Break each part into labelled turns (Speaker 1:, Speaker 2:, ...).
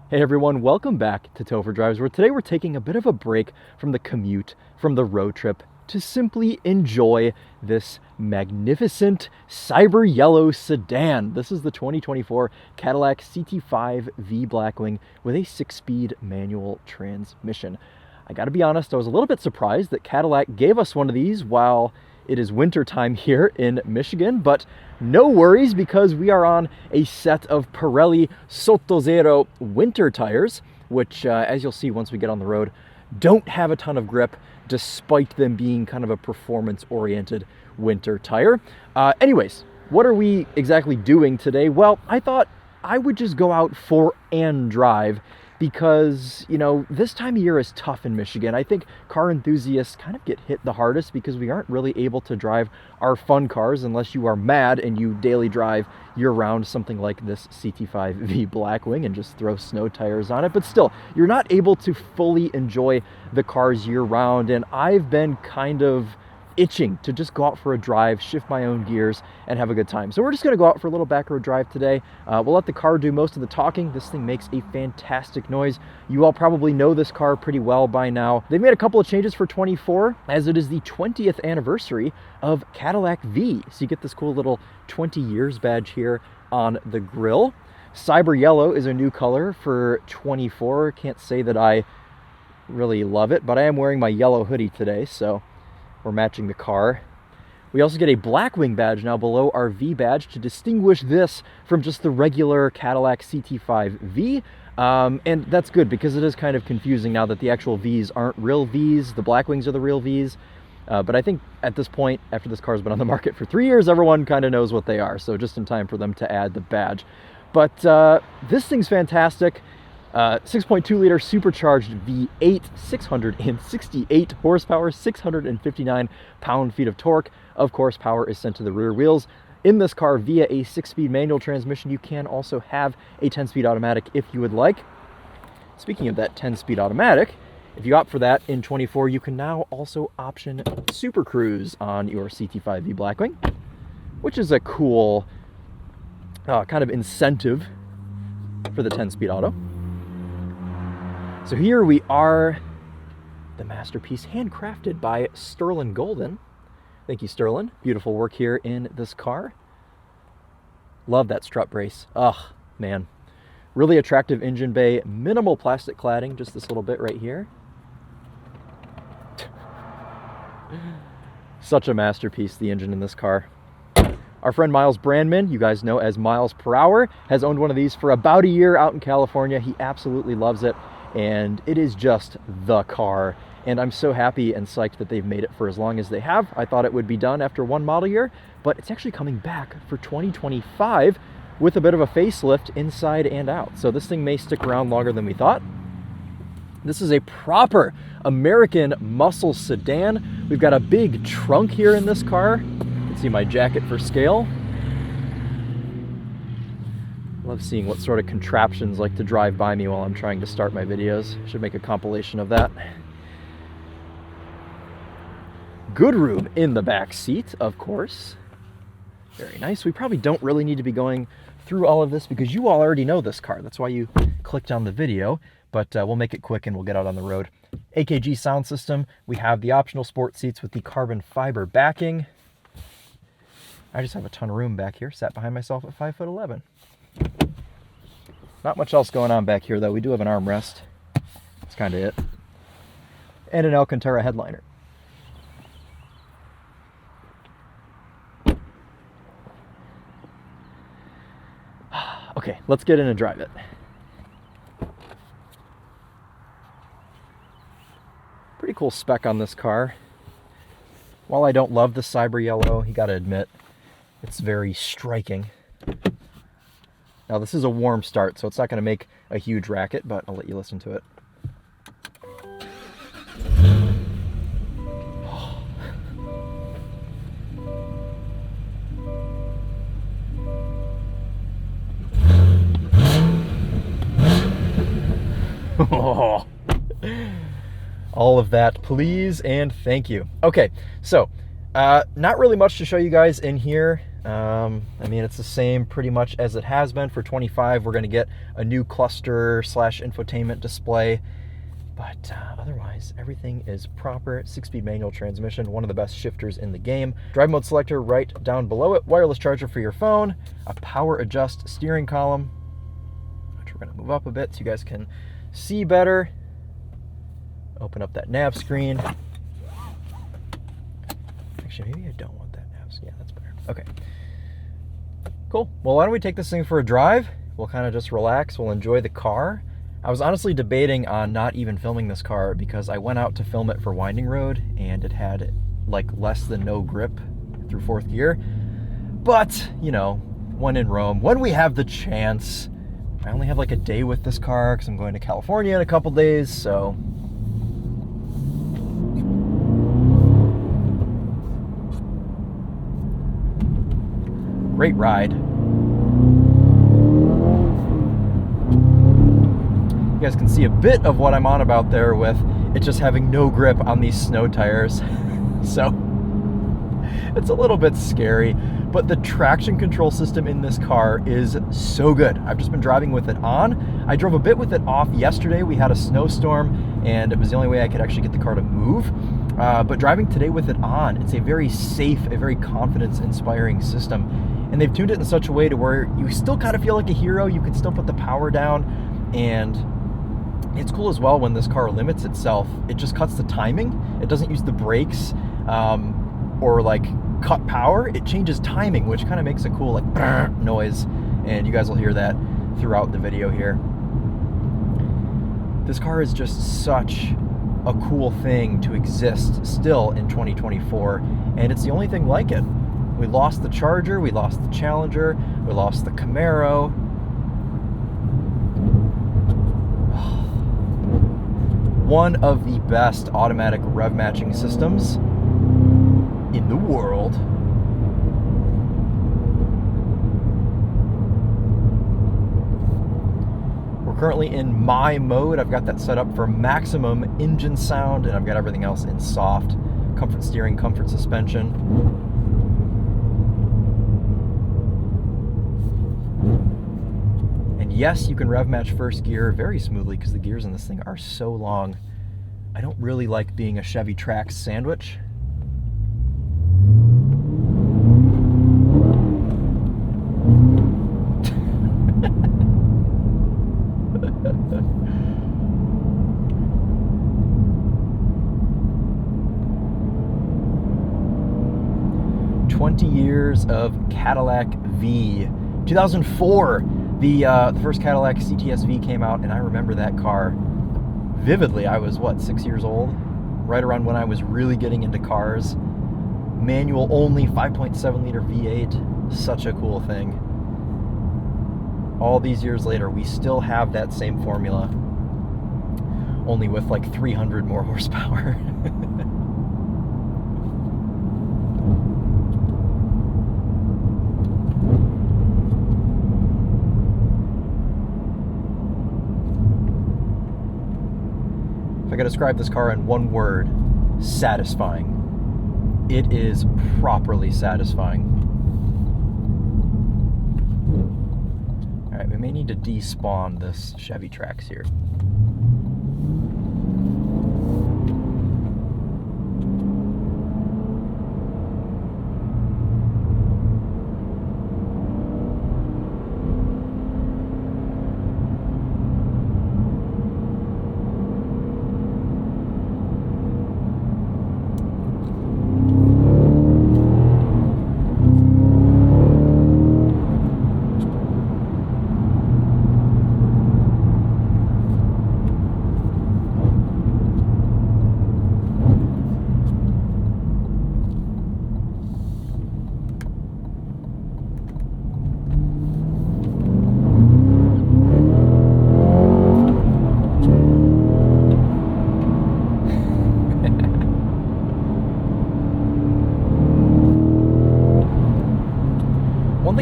Speaker 1: Hey everyone, welcome back to Topher Drives, where today we're taking a bit of a break from the commute, from the road trip, to simply enjoy this magnificent cyber yellow sedan. This is the 2024 Cadillac CT5-V Blackwing with a 6-speed manual transmission. I gotta be honest, I was a little bit surprised that Cadillac gave us one of these while it is winter time here in Michigan, but no worries because we are on a set of Pirelli Sotto Zero winter tires, which, as you'll see once we get on the road, don't have a ton of grip despite them being kind of a performance-oriented winter tire. Anyways, what are we exactly doing today? Well, I thought I would just go out for and drive because, you know, this time of year is tough in Michigan. I think car enthusiasts kind of get hit the hardest because we aren't really able to drive our fun cars unless you are mad and you daily drive year-round something like this CT5-V Blackwing and just throw snow tires on it. But still, you're not able to fully enjoy the cars year-round, and I've been kind of itching to just go out for a drive, shift my own gears, and have a good time. So we're just going to go out for a little back road drive today. We'll let the car do most of the talking. This thing makes a fantastic noise. You all probably know this car pretty well by now. They've made a couple of changes for 24, as it is the 20th anniversary of Cadillac V. So you get this cool little 20 years badge here on the grille. Cyber yellow is a new color for 24. Can't say that I really love it, but I am wearing my yellow hoodie today, so we're matching the car. We also get a Blackwing badge now below our V badge to distinguish this from just the regular Cadillac CT5V. And that's good because it is kind of confusing now that the actual Vs aren't real Vs. The Blackwings are the real Vs. But I think at this point, after this car's been on the market for 3 years, everyone kind of knows what they are. So just in time for them to add the badge. But this thing's fantastic. 6.2 liter supercharged V8, 668 horsepower, 659 pound-feet of torque. Of course, power is sent to the rear wheels. In this car, via a 6-speed manual transmission, you can also have a 10-speed automatic if you would like. Speaking of that 10-speed automatic, if you opt for that in 24, you can now also option Super Cruise on your CT5-V Blackwing, which is a cool kind of incentive for the 10-speed auto. So here we are, the masterpiece handcrafted by Sterling Golden. Thank you, Sterling. Beautiful work here in this car. Love that strut brace. Oh, man. Really attractive engine bay, minimal plastic cladding, just this little bit right here. Such a masterpiece, the engine in this car. Our friend Miles Brandman, you guys know as Miles Per Hour, has owned one of these for about a year out in California. He absolutely loves it. And it is just the car, and I'm so happy and psyched that they've made it for as long as they have. I thought it would be done after one model year, but it's actually coming back for 2025 with a bit of a facelift inside and out. So this thing may stick around longer than we thought. This is a proper American muscle sedan. We've got a big trunk here in this car. You can see my jacket for scale. Love seeing what sort of contraptions like to drive by me while I'm trying to start my videos. Should make a compilation of that. Good room in the back seat, of course. Very nice. We probably don't really need to be going through all of this because you all already know this car. That's why you clicked on the video, but we'll make it quick and we'll get out on the road. AKG sound system. We have the optional sport seats with the carbon fiber backing. I just have a ton of room back here. Sat behind myself at 5'11". Not much else going on back here, though. We do have an armrest. That's kind of it. And an Alcantara headliner. Okay, let's get in and drive it. Pretty cool spec on this car. While I don't love the cyber yellow, you gotta admit, it's very striking. Now this is a warm start, so it's not going to make a huge racket, but I'll let you listen to it. All of that, please and thank you. Okay, so not really much to show you guys in here. I mean, it's the same pretty much as it has been. For 25, we're going to get a new cluster / infotainment display. But otherwise, everything is proper. 6-speed manual transmission, one of the best shifters in the game. Drive mode selector right down below it. Wireless charger for your phone. A power adjust steering column, which we're going to move up a bit so you guys can see better. Open up that nav screen. Actually, maybe I don't want that nav screen. Yeah, that's better. Okay. Cool. Well, why don't we take this thing for a drive? We'll kind of just relax. We'll enjoy the car. I was honestly debating on not even filming this car because I went out to film it for Winding Road and it had like less than no grip through 4th gear. But, you know, when in Rome, when we have the chance, I only have like a day with this car because I'm going to California in a couple days, so. Great ride. You guys can see a bit of what I'm on about there with it just having no grip on these snow tires. So it's a little bit scary, but the traction control system in this car is so good. I've just been driving with it on. I drove a bit with it off yesterday. We had a snowstorm and it was the only way I could actually get the car to move. But driving today with it on, it's a very safe, a very confidence-inspiring system. And they've tuned it in such a way to where you still kind of feel like a hero. You can still put the power down. And it's cool as well when this car limits itself. It just cuts the timing. It doesn't use the brakes or like cut power. It changes timing, which kind of makes a cool like brrr noise. And you guys will hear that throughout the video here. This car is just such a cool thing to exist still in 2024. And it's the only thing like it. We lost the Charger, we lost the Challenger, we lost the Camaro. One of the best automatic rev matching systems in the world. We're currently in my mode. I've got that set up for maximum engine sound, and I've got everything else in soft. Comfort steering, comfort suspension. Yes, you can rev match 1st gear very smoothly because the gears in this thing are so long. I don't really like being a Chevy Trax sandwich. Years of Cadillac V. 2004. The first Cadillac CT5-V came out, and I remember that car vividly. I was, 6 years old? Right around when I was really getting into cars. Manual only, 5.7 liter V8. Such a cool thing. All these years later, we still have that same formula. Only with like 300 more horsepower. I gotta describe this car in one word: satisfying. It is properly satisfying. All right, we may need to despawn this Chevy Trax here.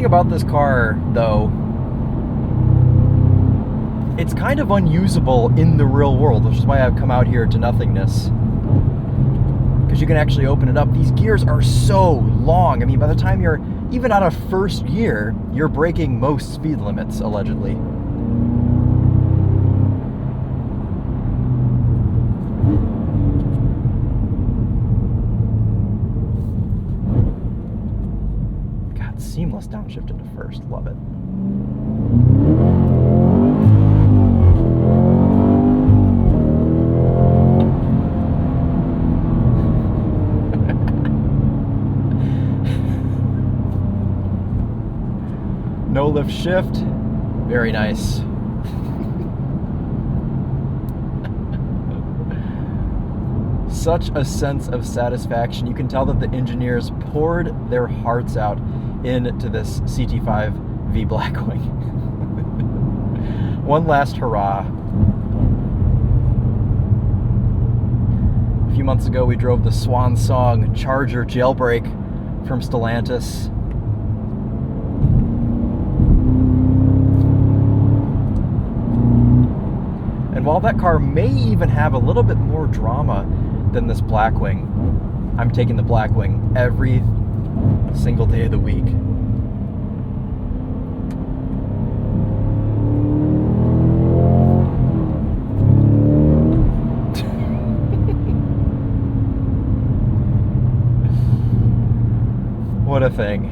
Speaker 1: About this car, though, it's kind of unusable in the real world, which is why I've come out here to nothingness, because you can actually open it up. These gears are so long. I mean, by the time you're even out of first gear, you're breaking most speed limits, allegedly. God, seamless downshift into first. Love it. No lift shift. Very nice. Such a sense of satisfaction. You can tell that the engineers poured their hearts out into this CT5-V Blackwing. One last hurrah. A few months ago, we drove the Swan Song Charger jailbreak from Stellantis. And while that car may even have a little bit more drama than this Blackwing, I'm taking the Blackwing every single day of the week. What a thing.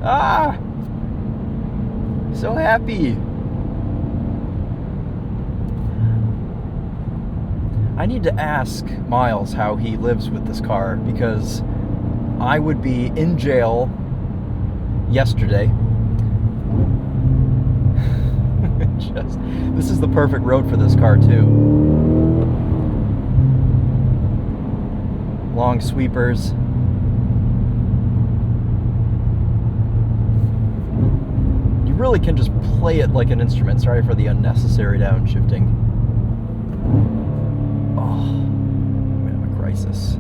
Speaker 1: Ah! So happy. I need to ask Miles how he lives with this car, because I would be in jail yesterday. This is the perfect road for this car too. Long sweepers. You really can just play it like an instrument. Sorry for the unnecessary downshifting. Oh, I'm gonna have a crisis.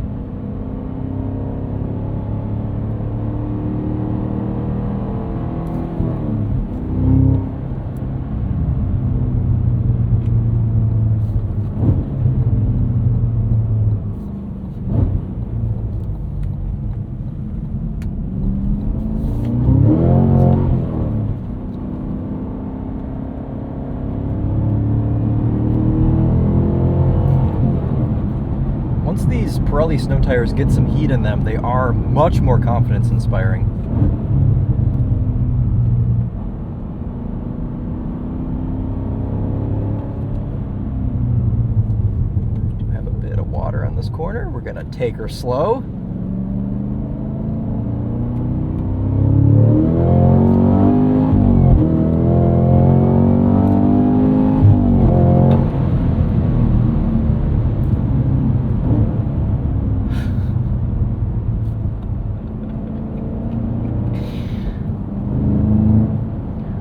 Speaker 1: Once these Pirelli snow tires get some heat in them, they are much more confidence-inspiring. Do have a bit of water on this corner. We're gonna take her slow.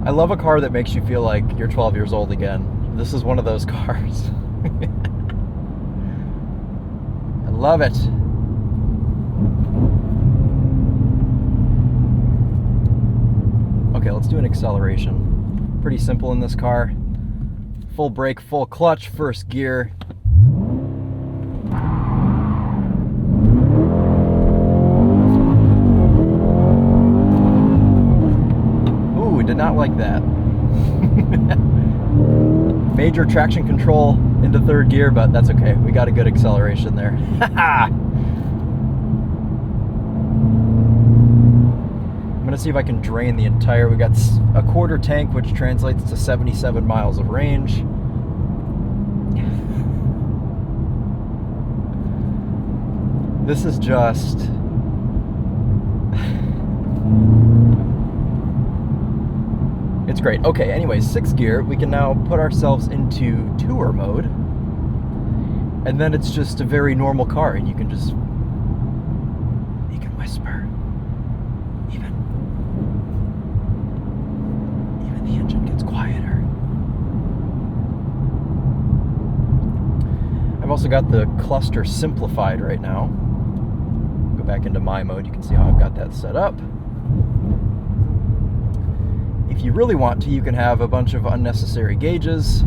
Speaker 1: I love a car that makes you feel like you're 12 years old again. This is one of those cars. I love it. Okay, let's do an acceleration. Pretty simple in this car. Full brake, full clutch, first gear. Did not like that. Major traction control into third gear, but that's okay. We got a good acceleration there. I'm gonna see if I can drain the entire. We got a quarter tank, which translates to 77 miles of range. This is just it's great. Okay, anyways, sixth gear, we can now put ourselves into tour mode. And then it's just a very normal car, and you can whisper. Even the engine also got the cluster simplified right now. Go back into my mode, you can see how I've got that set up. If you really want to, you can have a bunch of unnecessary gauges.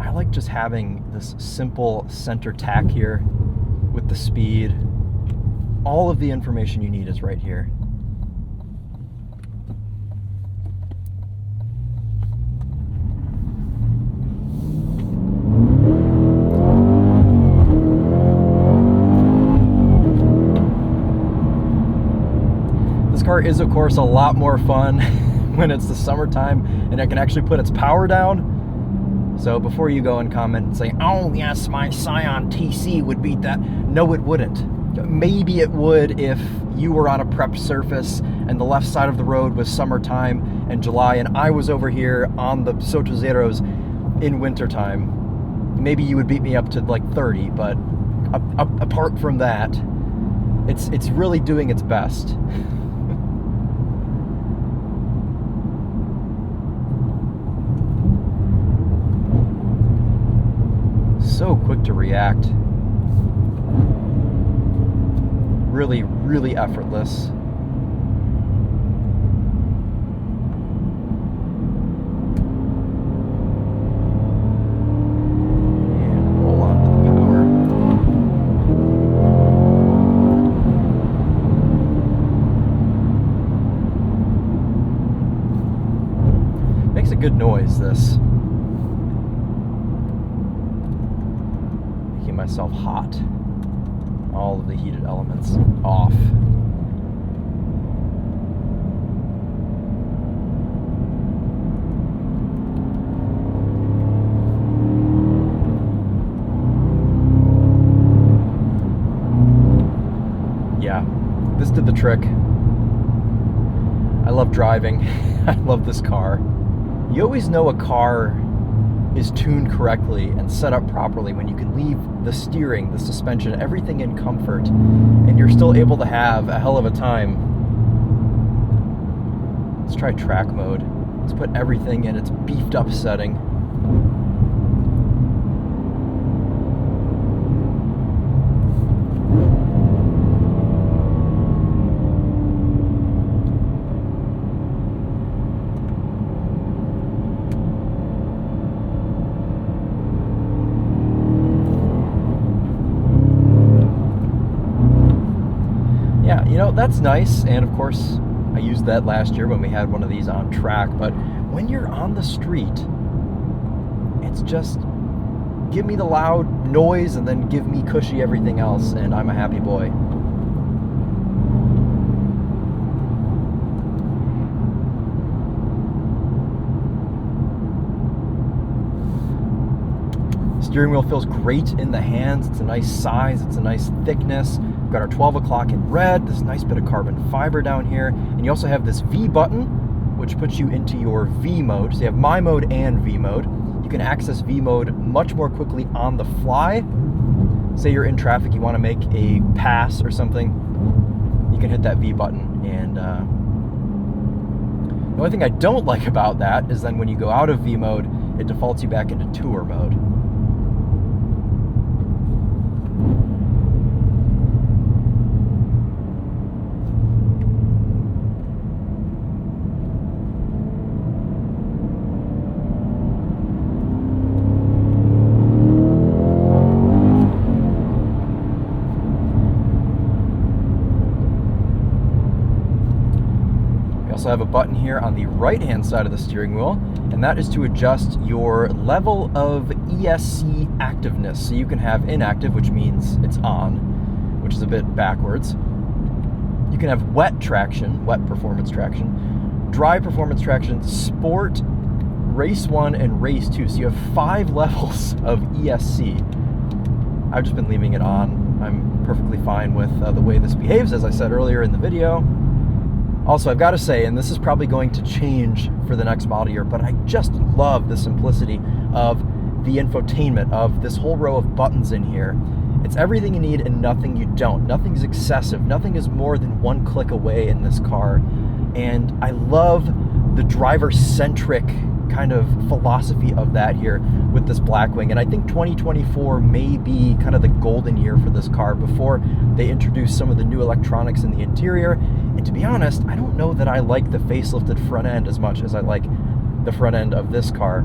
Speaker 1: I like just having this simple center tack here with the speed. All of the information you need is right here. This car is, of course, a lot more fun when it's the summertime and it can actually put its power down. So before you go and comment and say, oh yes, my Scion TC would beat that. No, it wouldn't. Maybe it would if you were on a prepped surface and the left side of the road was summertime and July and I was over here on the Sotozeros in wintertime. Maybe you would beat me up to like 30, but apart from that, it's really doing its best. So quick to react. Really, really effortless. And roll on to the power. Makes a good noise, this. Myself hot. All of the heated elements off. Yeah, this did the trick. I love driving. I love this car. You always know a car is tuned correctly and set up properly when you can leave the steering, the suspension, everything in comfort, and you're still able to have a hell of a time. Let's try track mode. Let's put everything in its beefed up setting. You know, that's nice, and of course I used that last year when we had one of these on track, but when you're on the street, it's just give me the loud noise and then give me cushy everything else, and I'm a happy boy. Steering wheel feels great in the hands. It's a nice size, it's a nice thickness. We've got our 12 o'clock in red, this nice bit of carbon fiber down here. And you also have this V button, which puts you into your V mode. So you have My Mode and V mode. You can access V mode much more quickly on the fly. Say you're in traffic, you want to make a pass or something, you can hit that V button. And the only thing I don't like about that is then when you go out of V mode, it defaults you back into Tour mode. Also have a button here on the right hand side of the steering wheel, and that is to adjust your level of ESC activeness. So you can have inactive, which means it's on, which is a bit backwards. You can have wet traction, wet performance traction, dry performance traction, sport, race 1 and race 2. So you have 5 levels of ESC. I've just been leaving it on. I'm perfectly fine with the way this behaves, as I said earlier in the video. Also, I've got to say, and this is probably going to change for the next model year, but I just love the simplicity of the infotainment, of this whole row of buttons in here. It's everything you need and nothing you don't. Nothing's excessive. Nothing is more than one click away in this car. And I love the driver-centric kind of philosophy of that here. with this Blackwing, and I think 2024 may be kind of the golden year for this car before they introduce some of the new electronics in the interior. And to be honest, I don't know that I like the facelifted front end as much as I like the front end of this car.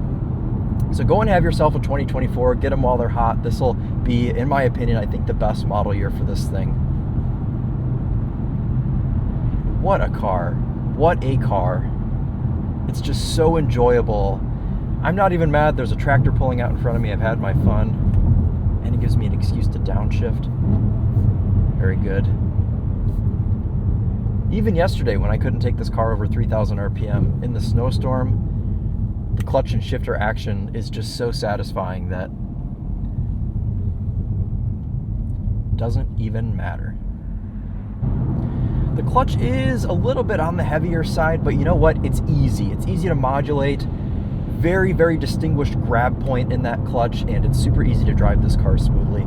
Speaker 1: So go and have yourself a 2024, get them while they're hot. This will be, in my opinion, I think the best model year for this thing. What a car. What a car. It's just so enjoyable. I'm not even mad there's a tractor pulling out in front of me. I've had my fun. And it gives me an excuse to downshift. Very good. Even yesterday when I couldn't take this car over 3,000 RPM in the snowstorm, the clutch and shifter action is just so satisfying that it doesn't even matter. The clutch is a little bit on the heavier side, but you know what? It's easy. It's easy to modulate. Very, very distinguished grab point in that clutch, and it's super easy to drive this car smoothly.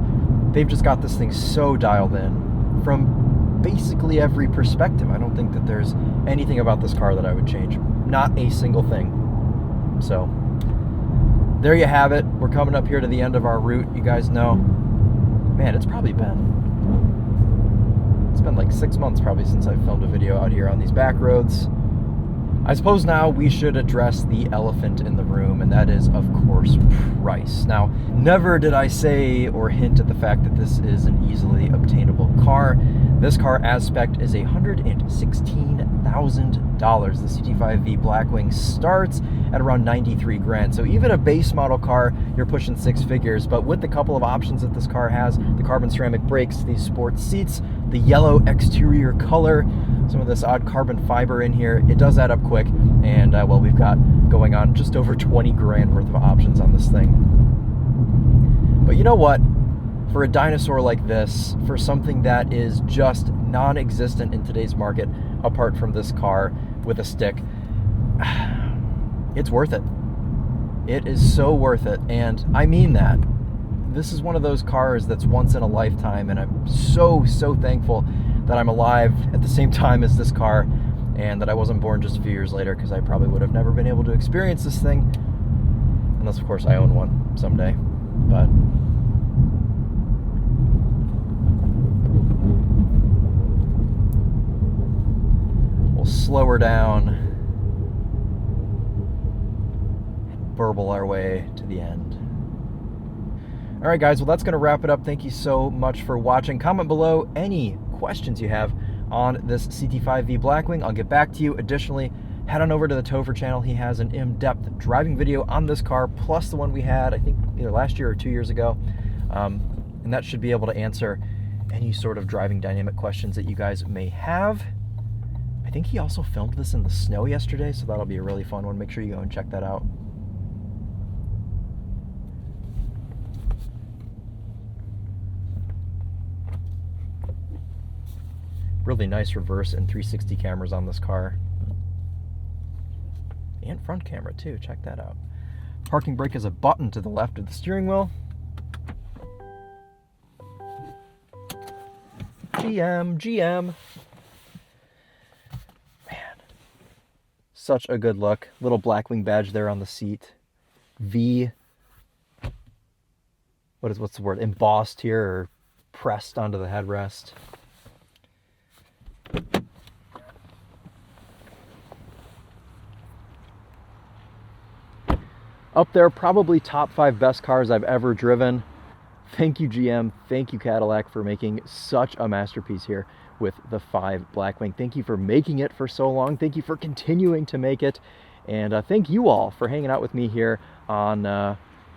Speaker 1: They've just got this thing so dialed in from basically every perspective. I don't think that there's anything about this car that I would change. Not a single thing. So there you have it. We're coming up here to the end of our route. You guys know, man, it's been like 6 months probably since I filmed a video out here on these back roads. I suppose now we should address the elephant in the room, and that is, of course, price. Now, never did I say or hint at the fact that this is an easily obtainable car. This car as spec is $116,000. The CT5-V Blackwing starts at around 93 grand. So even a base model car, you're pushing 6 figures. But with the couple of options that this car has, the carbon ceramic brakes, these sports seats, the yellow exterior color, some of this odd carbon fiber in here, it does add up quick. And well, we've got going on just over 20 grand worth of options on this thing. But you know what? For a dinosaur like this, for something that is just non-existent in today's market, apart from this car with a stick, it's worth it. It is so worth it, and I mean that. This is one of those cars that's once in a lifetime, and I'm so thankful that I'm alive at the same time as this car, and that I wasn't born just a few years later, because I probably would have never been able to experience this thing, unless of course I own one someday. But we'll slow her down and burble our way to the end. All right, guys, well, that's going to wrap it up. Thank you so much for watching. Comment below any questions you have on this CT5-V Blackwing. I'll get back to you. Additionally, head on over to the TheTopher channel. He has an in-depth driving video on this car, plus the one we had, I think, either last year or 2 years ago. And that should be able to answer any sort of driving dynamic questions that you guys may have. I think he also filmed this in the snow yesterday, so that'll be a really fun one. Make sure you go and check that out. Really nice reverse and 360 cameras on this car. And front camera too, check that out. Parking brake is a button to the left of the steering wheel. GM. Man, such a good look. Little Blackwing badge there on the seat. V, what's the word? Embossed here or pressed onto the headrest. Up there, probably top 5 best cars I've ever driven. Thank you, GM. Thank you, Cadillac, for making such a masterpiece here with the 5 Blackwing. Thank you for making it for so long. Thank you for continuing to make it. And thank you all for hanging out with me here on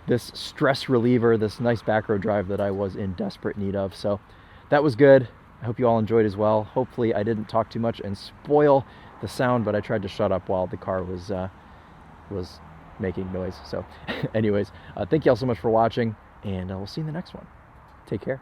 Speaker 1: this stress reliever, this nice back road drive that I was in desperate need of. So that was good. I hope you all enjoyed as well. Hopefully I didn't talk too much and spoil the sound, but I tried to shut up while the car was making noise. So anyways, thank you all so much for watching, and we'll see you in the next one. Take care.